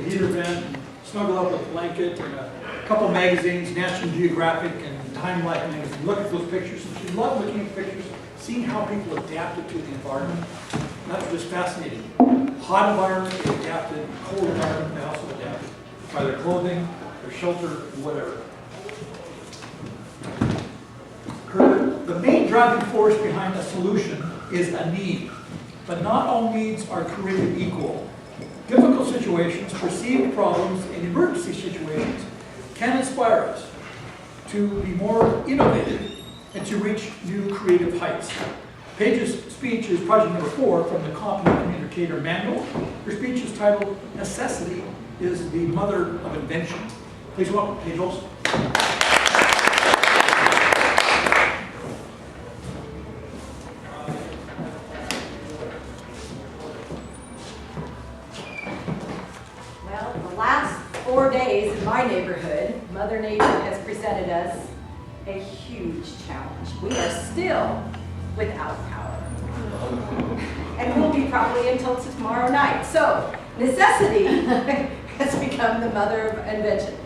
the heater vent, and snuggle up with a blanket and a couple magazines, National Geographic and Time Life magazine. Look at those pictures. And she loved looking at pictures, seeing how people adapted to the environment. That was fascinating. Hot environment, they adapted. Cold environment, they also adapted. By their clothing, their shelter, whatever. The main driving force behind a solution is a need. But not all needs are created equal. Difficult situations, perceived problems, and emergency situations can inspire us to be more innovative and to reach new creative heights. Paige's speech is project number 4 from the Competent Communicator Manual. Her speech is titled, Necessity is the Mother of Invention. Please welcome Paige Olson. Well, the last 4 days in my neighborhood, Mother Nature has presented us a huge challenge. We are still without power. And will be probably until tomorrow night. So, necessity has become the mother of invention.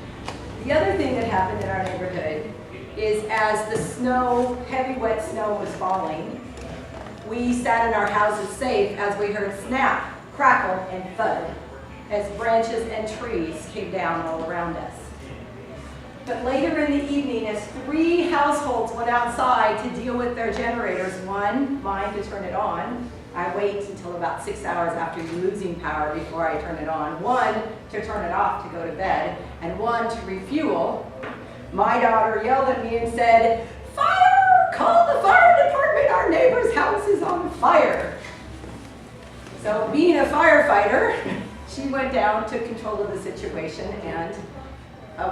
The other thing that happened in our neighborhood is as the snow, heavy wet snow was falling, we sat in our houses safe as we heard snap, crackle, and thud as branches and trees came down all around us. But later in the evening, as 3 households went outside to deal with their generators, one, mine to turn it on. I wait until about 6 hours after losing power before I turn it on. One, to turn it off to go to bed, and one to refuel. My daughter yelled at me and said, "Fire! Call the fire department! Our neighbor's house is on fire!" So being a firefighter, she went down, took control of the situation, and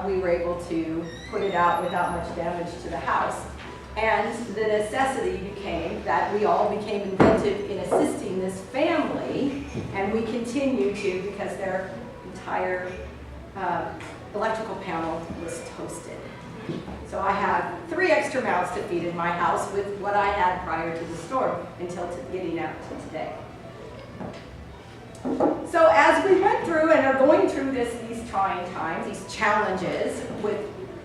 we were able to put it out without much damage to the house. And the necessity became that we all became inventive in assisting this family, and we continue to because their entire electrical panel was toasted. So I have 3 extra mouths to feed in my house with what I had prior to the storm until getting out to today. So as we went through and are going through these trying times, these challenges with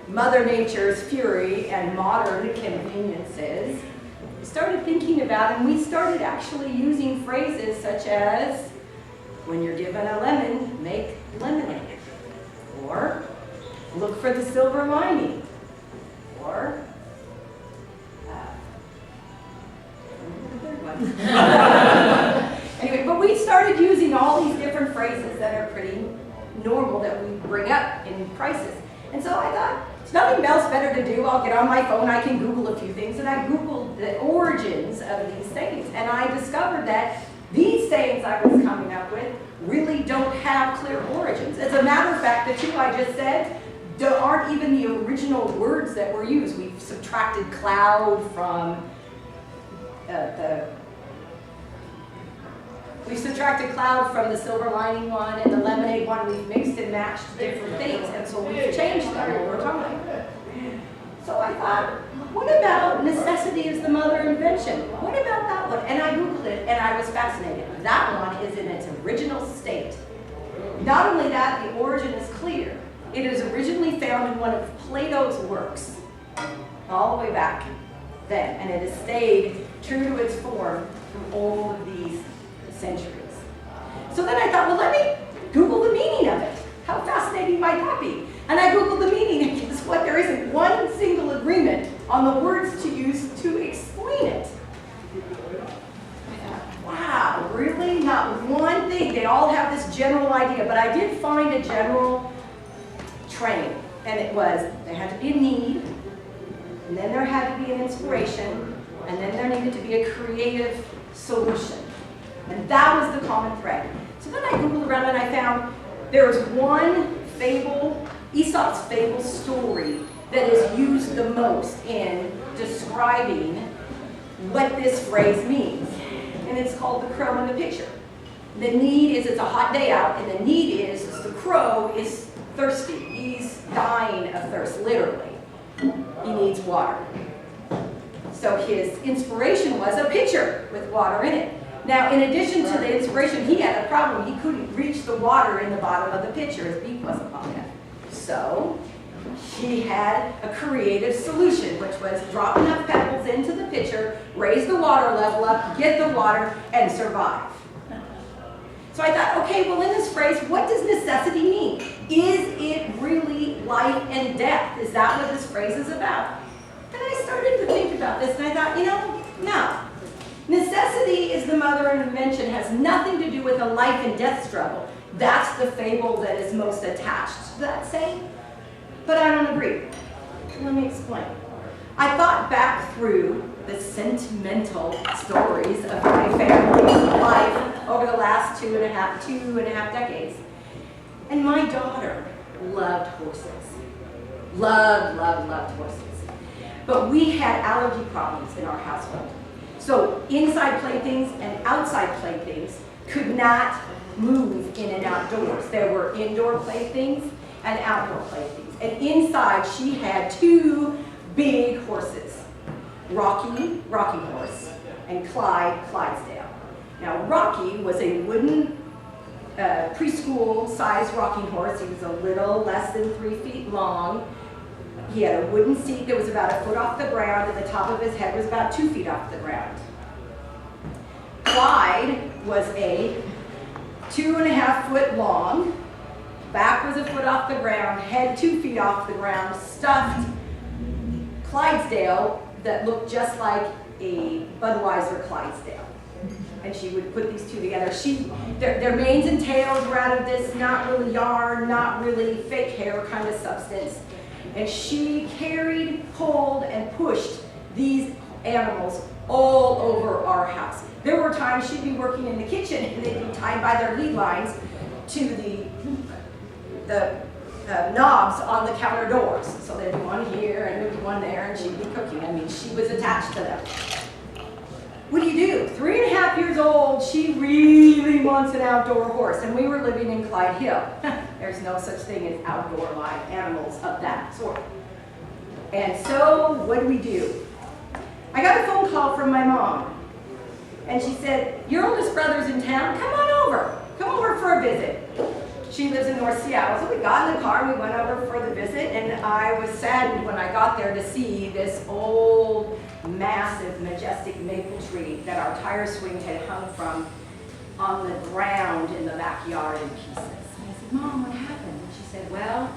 Mother Nature's fury and modern conveniences, we started thinking about, and we started actually using phrases such as, when you're given a lemon, make lemonade, or look for the silver lining, or the third one. Anyway, but we started using all these different phrases that are pretty normal that we bring up in crisis. And so I thought, there's nothing else better to do. I'll get on my phone, I can Google a few things, and I Googled the origins of these sayings. And I discovered that these sayings I was coming up with really don't have clear origins. As a matter of fact, the 2 I just said aren't even the original words that were used. We've subtracted cloud from we subtracted cloud from the silver lining one, and the lemonade one we've mixed and matched different things, and so we've changed them over time. So I thought, what about necessity is the mother of invention? What about that one? And I Googled it, and I was fascinated. That one is in its original state. Not only that, the origin is clear. It is originally found in one of Plato's works, all the way back then, and it has stayed true to its form through all of these centuries. So then I thought, well, let me Google the meaning of it. How fascinating might that be? And I Googled the meaning, and guess what? There isn't one single agreement on the words to use to explain it. I thought, wow, really? Not one thing. They all have this general idea, but I did find a general train, and it was there had to be a need, and then there had to be an inspiration, and then there needed to be a creative solution. And that was the common thread. So then I Googled around and I found there was one fable, Aesop's fable story, that is used the most in describing what this phrase means. And it's called the crow in the picture. The need is it's a hot day out, and the need is the crow is thirsty. He's dying of thirst, literally. He needs water. So his inspiration was a pitcher with water in it. Now, in addition to the inspiration, he had a problem. He couldn't reach the water in the bottom of the pitcher. So she had a creative solution, which was drop enough pebbles into the pitcher, raise the water level up, get the water, and survive. So I thought, okay, well in this phrase, what does necessity mean? Is it really life and death? Is that what this phrase is about? And I started to think about this, and I thought, you know, no. Necessity is the mother of invention, has nothing to do with a life and death struggle. That's the fable that is most attached to that saying. But I don't agree. Let me explain. I thought back through the sentimental stories of my family's life over the last two and a half decades. And my daughter loved horses. Loved horses. But we had allergy problems in our household. So inside playthings and outside playthings could not move in and outdoors. There were indoor playthings and outdoor playthings. And inside she had two big horses, Rocky horse, and Clydesdale. Now Rocky was a wooden preschool-sized rocking horse. He was a little less than 3 feet long. He had a wooden seat that was about 1 foot off the ground, and the top of his head was about 2 feet off the ground. Clyde was a 2.5 foot long, back was 1 foot off the ground, head 2 feet off the ground, stuffed Clydesdale that looked just like a Budweiser Clydesdale. And she would put these two together. Their manes and tails were out of this not really yarn, not really fake hair kind of substance. And she carried, pulled, and pushed these animals all over our house. There were times she'd be working in the kitchen and they'd be tied by their lead lines to the knobs on the counter doors. So there'd be one here and there'd be one there, and she'd be cooking. I mean, she was attached to them. What do you do? 3.5 years old, she really wants an outdoor horse, and we were living in Clyde Hill. There's no such thing as outdoor live animals of that sort. And so, what do? I got a phone call from my mom, and she said, your oldest brother's in town, come over for a visit. She lives in North Seattle, so we got in the car and we went over for the visit, and I was saddened when I got there to see this old, massive, majestic maple tree that our tire swing had hung from on the ground in the backyard in pieces. And I said, Mom, what happened? And she said, well,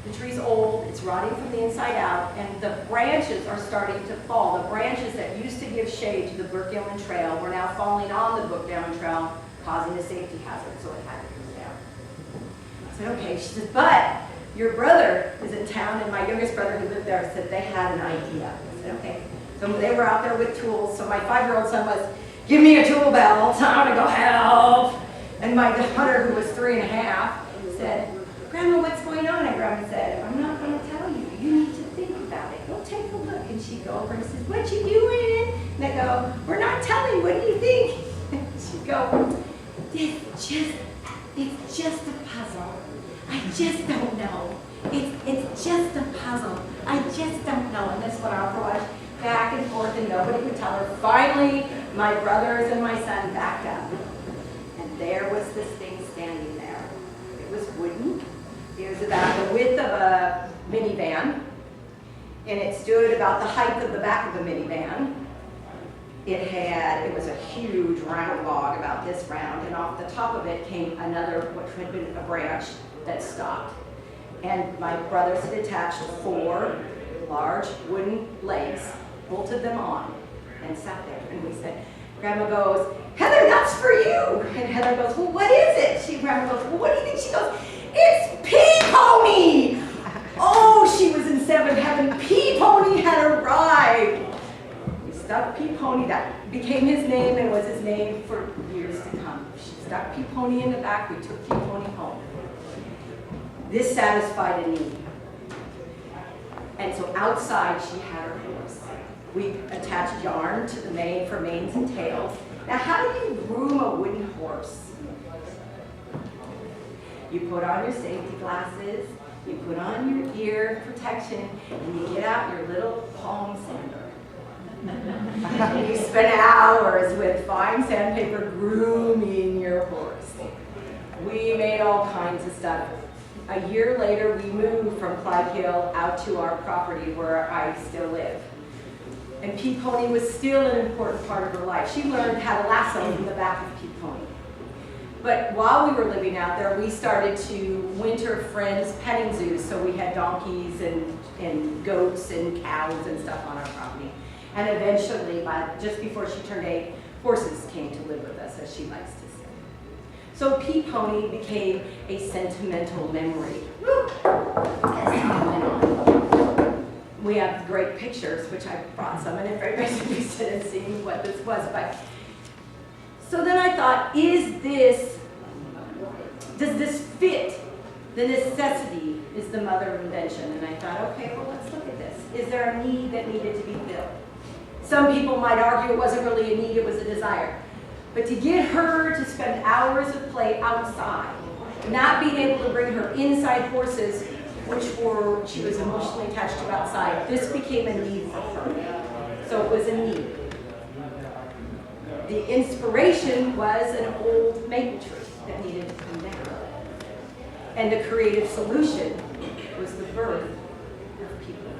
the tree's old, it's rotting from the inside out, and the branches are starting to fall. The branches that used to give shade to the Burke-Gilman Trail were now falling on the Burke-Gilman Trail, causing a safety hazard, so it had to come down. I said, okay. She said, but your brother is in town, and my youngest brother who lived there said they had an idea. I said, okay. So they were out there with tools, so my 5-year-old son was, give me a tool belt, I want to go help. And my daughter, who was 3.5, said, Grandma, what's going on? And Grandma said, I'm not going to tell you. You need to think about it. Go take a look. And she'd go over and says, what you doing? And I go, we're not telling. What do you think? And she'd go, it's just a puzzle. I just don't know. It's just a puzzle. I just don't know. And this went on for back and forth, and nobody would tell her. Finally, my brothers and my son backed up. And there was this thing standing there. It was wooden. It was about the width of a minivan, and it stood about the height of the back of a minivan. It was a huge round log about this round, and off the top of it came another, what had been a branch that stopped. And my brothers had attached 4 large wooden legs, bolted them on, and sat there. And we said, Grandma goes, Heather, that's for you. And Heather goes, well, what is it? Grandma goes, well, what do you think? She goes, it's Pea Pony! Oh, she was in 7th heaven. Pea Pony had arrived. We stuck Pea Pony. That became his name and was his name for years to come. She stuck Pea Pony in the back. We took Pea Pony home. This satisfied a need. And so outside she had her horse. We attached yarn to the mane for manes and tails. Now, how do you groom a wooden horse? You put on your safety glasses, you put on your ear protection, and you get out your little palm sander. And you spend hours with fine sandpaper grooming your horse. We made all kinds of stuff. a year later, we moved from Clyde Hill out to our property where I still live. And Pea Pony was still an important part of her life. She learned how to lasso from the back of Pea Pony. But while we were living out there, we started to winter friends petting zoos. So we had donkeys and goats and cows and stuff on our property. And eventually, just before she turned 8, horses came to live with us, as she likes to say. So Pea Pony became a sentimental memory as time went on. We have great pictures, which I brought some, and if everybody's interested in seeing what this was. But so then I thought, does this fit the necessity is the mother of invention? And I thought, okay, well, let's look at this. Is there a need that needed to be filled? Some people might argue it wasn't really a need, it was a desire. But to get her to spend hours of play outside, not being able to bring her inside horses, which she was emotionally attached to outside, this became a need for her. So it was a need. The inspiration was an old maple tree that needed to come down. And the creative solution was the birth of people.